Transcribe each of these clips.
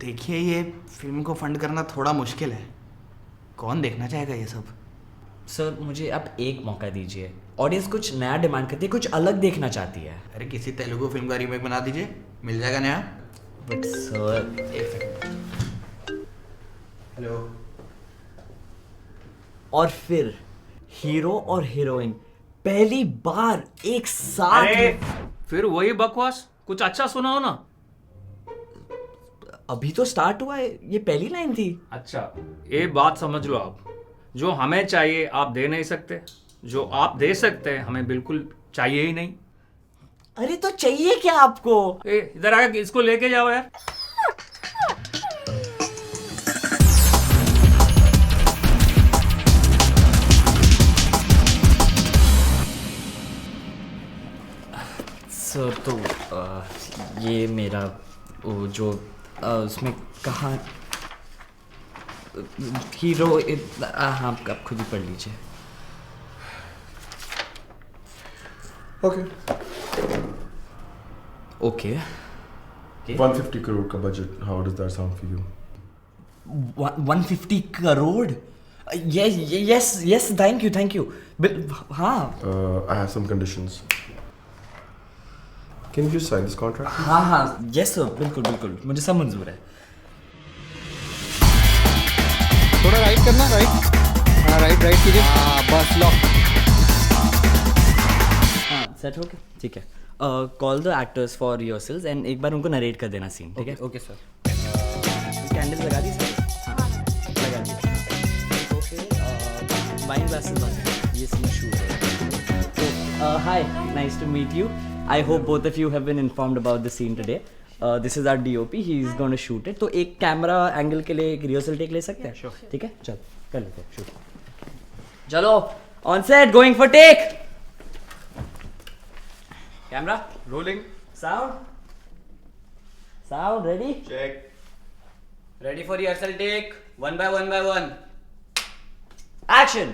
देखिए, ये फिल्म को फंड करना थोड़ा मुश्किल है। कौन देखना चाहेगा ये सब? सर मुझे आप एक मौका दीजिए। ऑडियंस कुछ नया डिमांड करती है, कुछ अलग देखना चाहती है। अरे किसी तेलुगु फिल्म का रीमेक बना दीजिए, मिल जाएगा नया। But sir hello. और फिर हीरो और हीरोइन पहली बार एक साथ। अरे फिर वही बकवास, कुछ अच्छा सुनाओ ना। अभी तो स्टार्ट हुआ है, ये पहली लाइन थी। अच्छा, ये बात समझ लो आप, जो हमें चाहिए आप दे नहीं सकते, जो आप दे सकते हैं हमें बिल्कुल चाहिए ही नहीं। अरे तो चाहिए क्या आपको? ए इधर आके इसको लेके जाओ यार। सर तो ये मेरा वो जो उसमें कहा हीरो हाँ आप खुद ही पढ़ लीजिए। ओके। ओके 150 crore का budget, how does that sound for you? 150 crore? Yes yes yes, thank you. हाँ I have some conditions. Can you just sign this contract? हाँ यस सर, बिल्कुल मुझे सब मंजूर है। थोड़ा राइट करना, राइट। हाँ राइट कीजिए। हाँ बस लॉक। हाँ सेट हो गया, ठीक है। Call the actors for rehearsals and एक बार उनको नरेट कर देना सीन, ठीक है? Okay sir. कैंडल्स लगा दी सर? हाँ लगा दी। ओके वाइन ग्लासेस बंद, ये सीन शूट है। Hi, nice to meet you. I hope both of you have been informed about the scene today. This is our DOP, he is gonna shoot it. तो एक camera angle के लिए एक rehearsal take ले सकते हैं? ठीक है, चल कर लेते हैं शूट। चलो on set, going for take. Camera rolling. Sound ready? Check. Ready for rehearsal take? One by one. Action!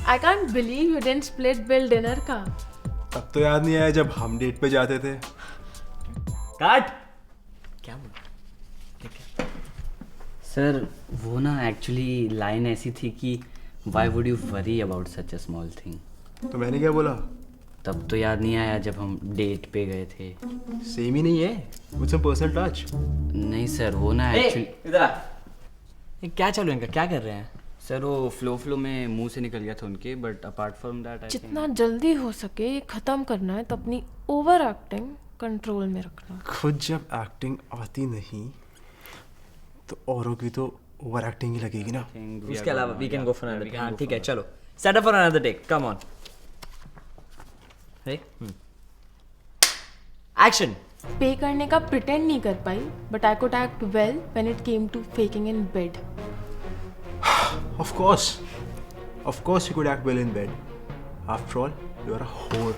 I can't believe you didn't split bill dinner का। तब तो याद नहीं आया जब हम डेट पे जाते थे। Cut! क्या बोला? सर वो ना एक्चुअली लाइन ऐसी थी कि why would you worry about such a small thing. तो मैंने क्या बोला? तब तो याद नहीं आया जब हम डेट पे गए थे। सेम ही नहीं है, विद सम पर्सनल टच। नहीं सर वो ना एक्चुअली इधर आ। ये क्या चालू है इनका, क्या कर रहे हैं? सर वो फ्लो में मुंह से निकल गया था उनके, बट अपार्ट फ्रॉम दैट जितना जल्दी हो सके ये खत्म करना है, तो अपनी ओवर एक्टिंग कंट्रोल में रखना। खुद जब एक्टिंग आती नहीं तो औरों की तो ओवर एक्टिंग ही लगेगी ना। उसके अलावा we can go for another. हाँ ठीक है, चलो set up for another take, come on. Action. Pay करने का प्रिटेंड नहीं कर पाई, but I could act well when it came to faking in bed. Of course you could act well in bed. After all, you are a whore.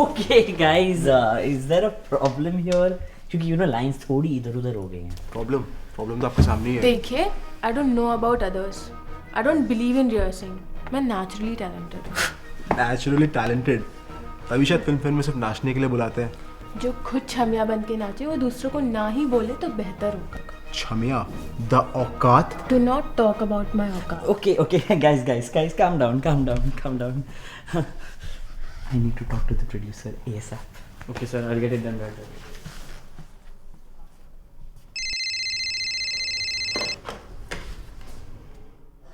Okay guys, is there a problem here? क्योंकि you know lines थोड़ी इधर उधर हो गई हैं। Problem तो आपके सामने ही है। देखिए, I don't know about others, I don't believe in rehearsing. मैं नेचुरली टैलेंटेड हूँ। Naturally talented, तभी शायद फिल्म में सिर्फ नाचने के लिए बुलाते हैं। जो खुद छमिया बन के नाचे वो दूसरों को ना ही बोले तो बेहतर होगा। छमिया, द औकात। Do not talk about my औकात। Okay, guys, calm down. I need to talk to the producer ASAP. Okay sir, I'll get it done right away.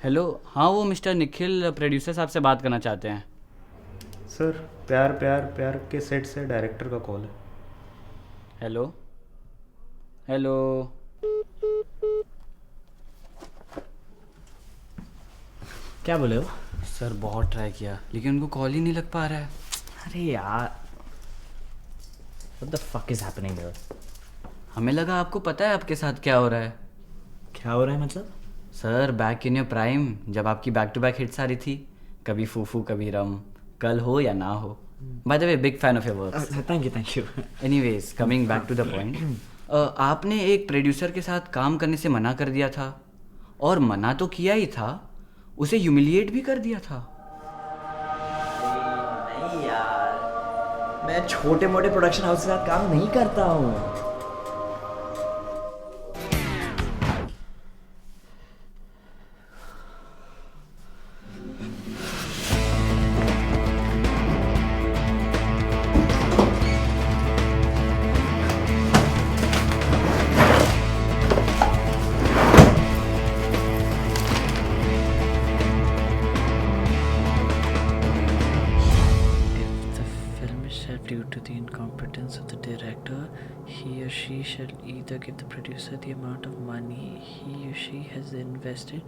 Hello, हाँ वो मिस्टर निखिल प्रोड्यूसर साहब से बात करना चाहते हैं। सर प्यार के सेट से डायरेक्टर का कॉल है। हेलो क्या बोले हो? सर बहुत ट्राई किया लेकिन उनको कॉल ही नहीं लग पा रहा है। अरे यार, what the fuck is happening here? हमें लगा आपको पता है आपके साथ क्या हो रहा है। क्या हो रहा है मतलब? Sir back in your prime, जब आपकी बैक टू बैक हिट्स आ रही थी, कभी फूफू कभी रम, कल हो या ना हो। By the way, big fan of your works. Thank you. Anyways, coming back to the point, आपने एक प्रोड्यूसर के साथ काम करने से मना कर दिया था, और मना तो किया ही था, उसे ह्यूमिलिएट भी कर दिया था। नहीं यार, मैं छोटे मोटे प्रोडक्शन हाउस के साथ काम नहीं करता हूँ। due to the incompetence of the director, he or she shall either give the producer the amount of money he or she has invested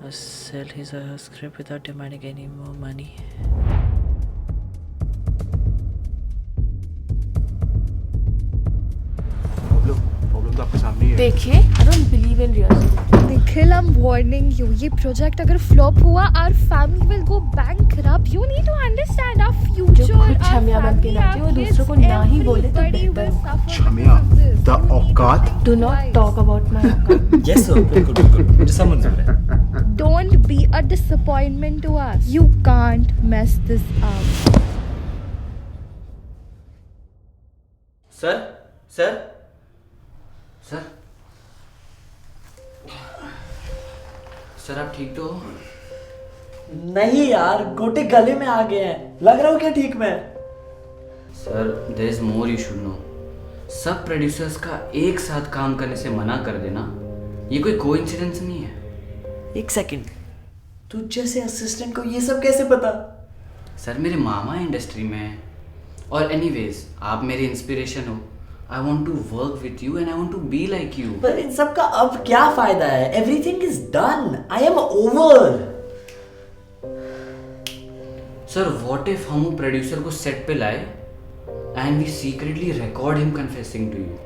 or sell his or her script without demanding any more money. Problem तो आपके सामने ही है. देखिए, I don't believe in rehearsing. Nikhil, I'm warning you. ये project अगर flop हुआ, our family will go bankrupt. You need to understand our future, जो खुद our छमिया बन के family, रहती है, वो our दूसरों को kids, ना ही बोले तो everybody बेहतर will होगा. suffer Chhamiya, because of this. the You need to औकात. think Do not twice. talk about my account. Yes sir, बिल्कुल मुझे समझ रहा है. Don't be a disappointment to us. You can't mess this up. Sir sir sir sir आप ठीक तो हो? नहीं यार, गोटे गले में आ गए हैं. लग रहा हूँ क्या ठीक मैं? Sir there is more you should know. सब प्रोड्यूसर्स का एक साथ काम करने से मना कर देना ये कोई कोइंसिडेंस नहीं है. एक सेकंड, तू जैसे असिस्टेंट को ये सब कैसे पता? सर मेरे मामा इंडस्ट्री में हैं. और एनीवेज आप मेरी इंस्पिरेशन हो. I want to work with you and I want to be like you. पर इन सब का अब क्या फायदा है? Everything is done. I am over. Sir what if हम प्रोड्यूसर को सेट पे लाए and we secretly record him confessing to you.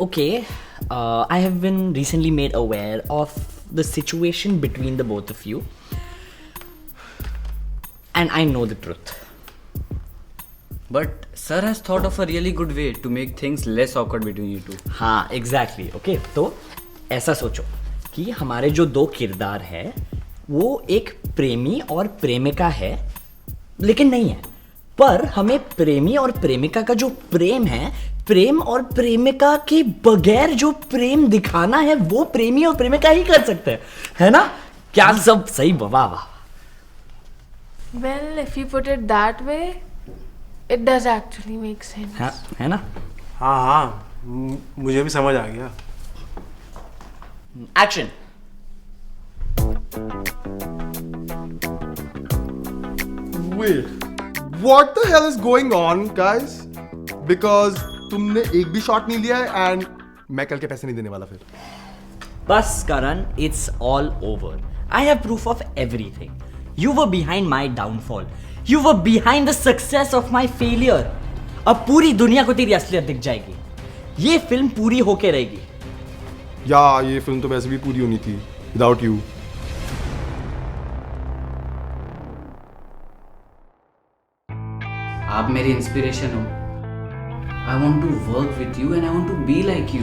Okay, I have been recently made aware of the situation between the both of you, and I know the truth. But sir has thought of a really good way to make things less awkward between you two. हाँ exactly. Okay, तो ऐसा सोचो कि हमारे जो दो किरदार है वो एक प्रेमी और प्रेमिका है, लेकिन नहीं है. पर हमें प्रेमी और प्रेमिका का जो प्रेम है, प्रेम और प्रेमिका के बगैर जो प्रेम दिखाना है वो प्रेमी और प्रेमिका ही कर सकते हैं, है ना? क्या सब सही? वाह वाह. Well, if you put it that way, it does actually make sense. हाँ, है ना? हाँ, मुझे भी समझ आ गया. Action. Wait, what the hell is going on, guys? Because तुमने एक भी शॉट नहीं लिया है एंड मैं कल के पैसे नहीं देने वाला फिर. बस करण, it's all over. I have proof of everything. You were behind my downfall. You were behind the success of my failure. अब पूरी दुनिया को तेरी असलियत दिख जाएगी. ये फिल्म पूरी होके रहेगी. या ये फिल्म तो वैसे भी पूरी होनी थी विदाउट यू. आप मेरी इंस्पिरेशन हो. I want to work with you and I want to be like you.